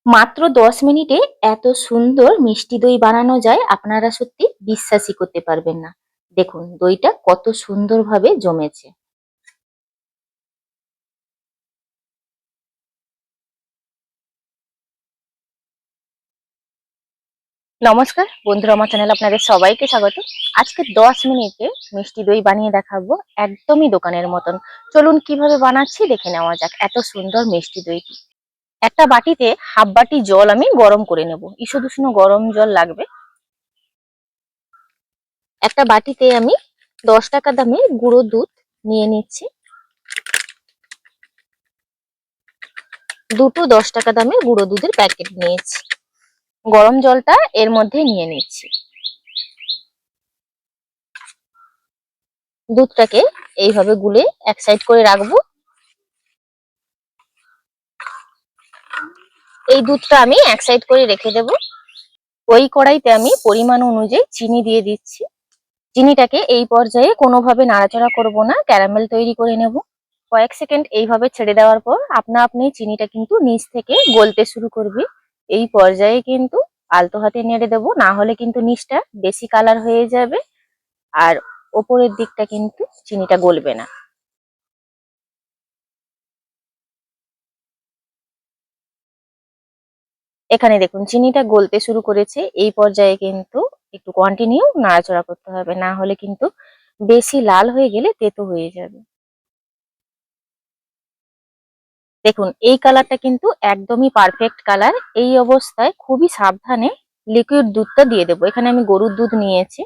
মাত্র 10 মিনিটে এত সুন্দর মিষ্টি দই বানানো যায়, আপনারা সত্যি বিশ্বাসই করতে পারবেন না। দেখুন দইটা কত সুন্দরভাবে জমেছে। নমস্কার বন্ধুরা, আমার চ্যানেলে আপনাদের সবাইকে স্বাগত। আজকে 10 মিনিটে মিষ্টি দই বানিয়ে দেখাবো, একদমই দোকানের মতন। চলুন কিভাবে বানাচ্ছি দেখে নেওয়া যাক এত সুন্দর মিষ্টি দইটি। একটা বাটিতে হাফ বাটি জল আমি গরম করে নেব, ঈষৎ উষ্ণ গরম জল লাগবে। একটা বাটিতে আমি 10 টাকা দামের গুঁড়ো দুধ নিয়ে নিচ্ছি। দুটো 10 টাকা দামের গুঁড়ো দুধের প্যাকেট নিয়েছি। গরম জলটা এর মধ্যে নিয়ে নিচ্ছি। দুধটাকে এইভাবে গুলে এক সাইড করে রাখবো। এই দুধটা আমি এক সাইড করে রেখে দেব। ওই কড়াইতে আমি পরিমাণ অনুযায়ী চিনি দিয়ে দিচ্ছি। চিনিটাকে এই পর্যায়ে কোনোভাবে নাড়াচাড়া করব না, ক্যারামেল তৈরি করে নেব। কয়েক সেকেন্ড এইভাবে ছেড়ে দেওয়ার পর আপনা আপনি চিনিটা কিন্তু নিচ থেকে গলতে শুরু করবে। এই পর্যায়ে কিন্তু আলতো হাতে নেড়ে দেবো, না হলে কিন্তু নিচটা বেশি কালার হয়ে যাবে আর ওপরের দিকটা কিন্তু চিনিটা গলবে না। এখানে দেখুন চিনিটা গলতে শুরু করেছে। এই পর্যায়ে কিন্তু একটু কন্টিনিউ নাড়াচাড়া করতে হবে, না হলে কিন্তু বেশি লাল হয়ে গেলে তেতো হয়ে যাবে। দেখুন এই কালারটা কিন্তু একদমই পারফেক্ট কালার। এই অবস্থায় খুবই সাবধানে লিকুইড দুধটা দিয়ে দেবো। এখানে আমি গরুর দুধ নিয়েছি।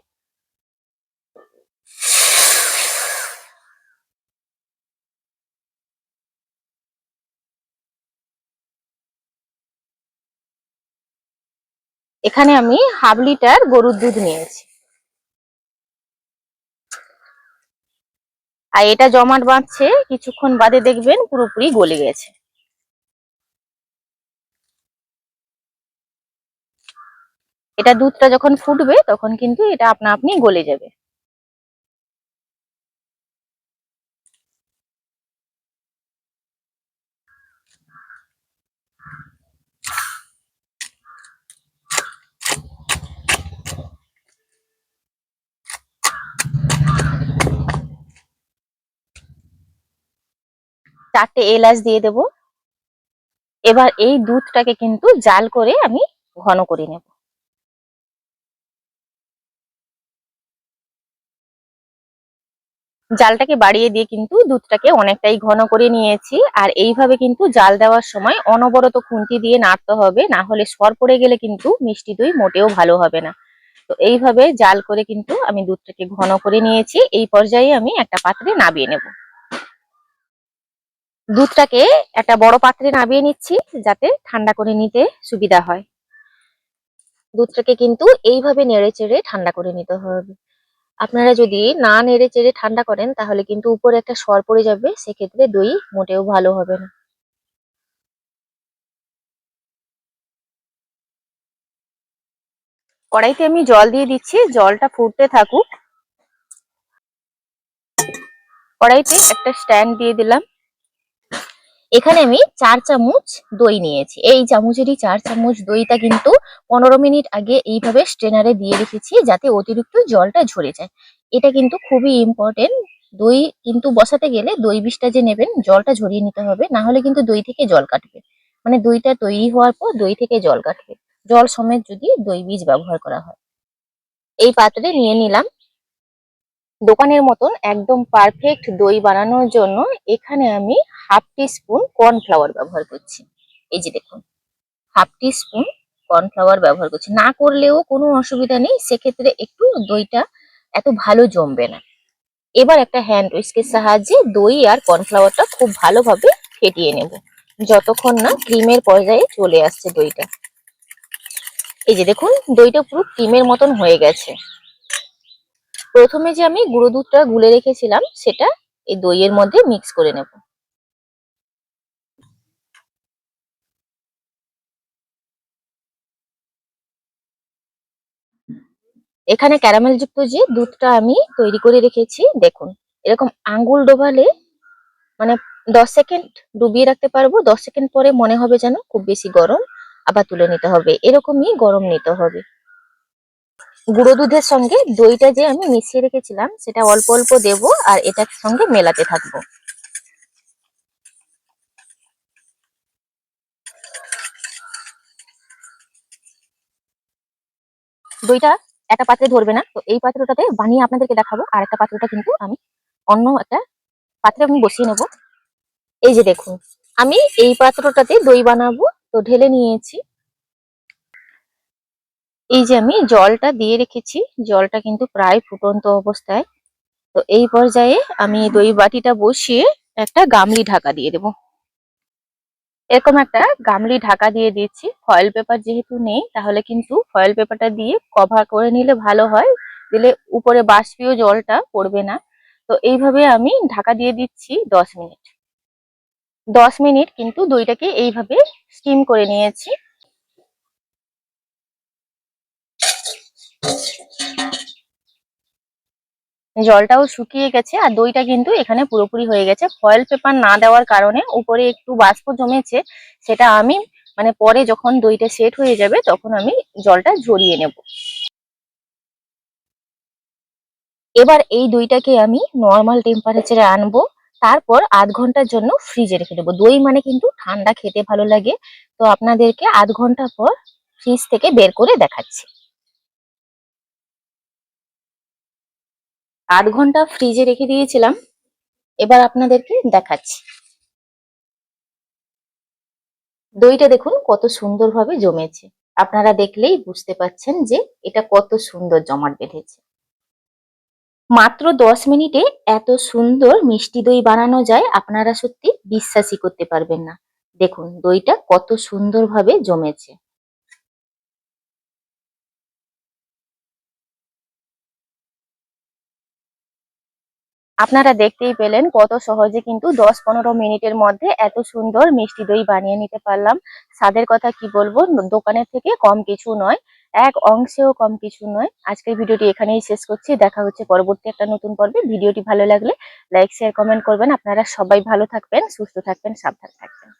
এখানে আমি হাফ লিটার গরুর দুধ নিয়েছি। আর এটা জমাট বাঁধছে, কিছুক্ষণ বাদে দেখবেন পুরোপুরি গলে গেছে। এটা দুধটা যখন ফুটবে তখন কিন্তু এটা আপনা আপনি গলে যাবে। চারটে এলাচ দিয়ে দেবো। এবার এই দুধটাকে কিন্তু জাল করে আমি ঘন করে নেব। জালটাকে বাড়িয়ে দিয়ে কিন্তু দুধটাকে অনেকটাই ঘন করে নিয়েছি। আর এইভাবে কিন্তু জাল দেওয়ার সময় অনবরত খুন্তি দিয়ে নাড়তে হবে, না হলে সর পড়ে গেলে কিন্তু মিষ্টি দই মোটেও ভালো হবে না। তো এইভাবে জাল করে কিন্তু আমি দুধটাকে ঘন করে নিয়েছি। এই পর্যায়ে আমি একটা পাত্রে নামিয়ে নেব। দুধটাকে একটা বড় পাত্রে নামিয়ে নিচ্ছি যাতে ঠান্ডা করে নিতে সুবিধা হয়। দুধটাকে কিন্তু এইভাবে নেড়ে চেড়ে ঠান্ডা করে নিতে হবে। আপনারা যদি না নেড়ে চেড়ে ঠান্ডা করেন তাহলে কিন্তু উপরে একটা সর পড়ে যাবে, সেক্ষেত্রে দই মোটেও ভালো হবে না। কড়াইতে আমি জল দিয়ে দিচ্ছি, জলটা ফুটতে থাকুক। কড়াইতে একটা স্ট্যান্ড দিয়ে দিলাম। এখানে আমি 4 চামচ দই নিয়েছি। এই চামচেরই 4 চামচ দইটা কিন্তু 15 মিনিট আগে এইভাবে স্ট্রেনারে দিয়ে রেখেছি যাতে অতিরিক্ত জলটা ঝরে যায়। এটা কিন্তু খুবই ইম্পর্টেন্ট। দই কিন্তু বসাতে গেলে দই বীজটা যে নেবেন জলটা ঝরিয়ে নিতে হবে, না হলে কিন্তু দই থেকে জল কাটবে। মানে দইটা তৈরি হওয়ার পর দই থেকে জল কাটবে, জল সমেত যদি দই বীজ ব্যবহার করা হয়। এই পাত্রে নিয়ে নিলাম। দোকানের মতন একদম পারফেক্ট দই বানানোর জন্য এখানে আমি হাফ টি স্পুন কর্নফ্লাওয়ার ব্যবহার করছি। এই যে দেখুন, হাফ টি স্পুন কর্নফ্লাওয়ার ব্যবহার করছি। না করলেও কোনো অসুবিধা নেই, সেক্ষেত্রে একটু দইটা এত ভালো জমবে না। এবার একটা হ্যান্ড উইস্কের সাহায্যে দই আর কর্নফ্লাওয়ারটা খুব ভালোভাবে ফেটিয়ে নেব, যতক্ষণ না ক্রিমের পর্যায়ে চলে আসছে দইটা। এই যে দেখুন দইটা পুরো ক্রিমের মতন হয়ে গেছে। প্রথমে যে আমি গুঁড়ো দুধটা গুলে রেখেছিলাম সেটা এই দইয়ের মধ্যে মিক্স করে নেব। এখানে ক্যারামেল যুক্ত যে দুধটা আমি তৈরি করে রেখেছি, দেখুন এরকম আঙ্গুল ডোবালে মানে 10 সেকেন্ড ডুবিয়ে রাখতে পারবো। 10 সেকেন্ড পরে মনে হবে যেন খুব বেশি গরম। আবার তুলে নিতে হবে, এরকমই গরম নিতে হবে। গুঁড়ো দুধের সঙ্গে দইটা যে আমি মিশিয়ে রেখেছিলাম সেটা অল্প অল্প দেব আর এটার সঙ্গে মেলাতে থাকবো। দইটা একটা পাত্রে ধরবে না, তো এই পাত্রটাতে বানিয়ে আপনাদেরকে দেখাবো। আর একটা পাত্রটা কিন্তু আমি অন্য একটা পাত্রে আমি বসিয়ে নেব। এই যে দেখুন, আমি এই পাত্রটাতে দই বানাবো, তো ঢেলে নিয়েছি। এই যে আমি জলটা দিয়ে রেখেছি, জলটা কিন্তু প্রায় ফুটন্ত অবস্থায়। তো এই পর্যায়ে আমি দই বাটিটা বসিয়ে একটা গামলি ঢাকা দিয়ে দেবো। এরকম একটা গামলি ঢাকা দিয়ে দিচ্ছি। ফয়েল পেপার যেহেতু নেই, তাহলে কিন্তু ফয়েল পেপারটা দিয়ে কভার করে নিলে ভালো হয়, দিলে উপরে বাষ্পীয় জলটা পড়বে না। তো এইভাবে আমি ঢাকা দিয়ে দিচ্ছি 10 মিনিট। 10 মিনিট কিন্তু দইটাকে এইভাবে স্টিম করে নিয়েছি। জলটাও শুকিয়ে গেছে আর দইটা কিন্তু এখানে পুরোপুরি হয়ে গেছে। ফয়েল পেপার না দেওয়ার কারণে উপরে একটু বাষ্প জমেছে, সেটা আমি মানে পরে যখন দইটা সেট হয়ে যাবে তখন আমি জলটা ঝরিয়ে নেব। এবার এই দইটাকে আমি নর্মাল টেম্পারেচারে আনবো, তারপর আধ ঘন্টার জন্য ফ্রিজে রেখে দেবো। দই মানে কিন্তু ঠান্ডা খেতে ভালো লাগে, তো আপনাদেরকে আধ ঘন্টা পর ফ্রিজ থেকে বের করে দেখাচ্ছি। আধ ঘন্টা ফ্রিজে রেখে দিয়েছিলাম, এবার আপনাদেরকে দেখাচ্ছি। দইটা দেখুন কত সুন্দরভাবে জমেছে, আপনারা দেখলেই বুঝতে পাচ্ছেন যে এটা কত সুন্দর জমাট বেঁধেছে। মাত্র 10 মিনিটে এত সুন্দর মিষ্টি দই বানানো যায়, আপনারা সত্যি বিশ্বাসই করতে পারবেন না। দেখুন দইটা কত সুন্দরভাবে জমেছে। আপনারা দেখতেই পেলেন কত সহজে কিন্তু 10-15 মিনিটের মধ্যে এত সুন্দর মিষ্টি দই বানিয়ে নিতে পারলাম। স্বাদের কথা কি বলবো, দোকানের থেকে কম কিছু নয়, এক অংশেও কম কিছু নয়। আজকের ভিডিওটি এখানেই শেষ করছি, দেখা হচ্ছে পরবর্তী একটা নতুন পর্বে। ভিডিওটি ভালো লাগলে লাইক শেয়ার কমেন্ট করবেন। আপনারা সবাই ভালো থাকবেন, সুস্থ থাকবেন, সাবধানে থাকবেন।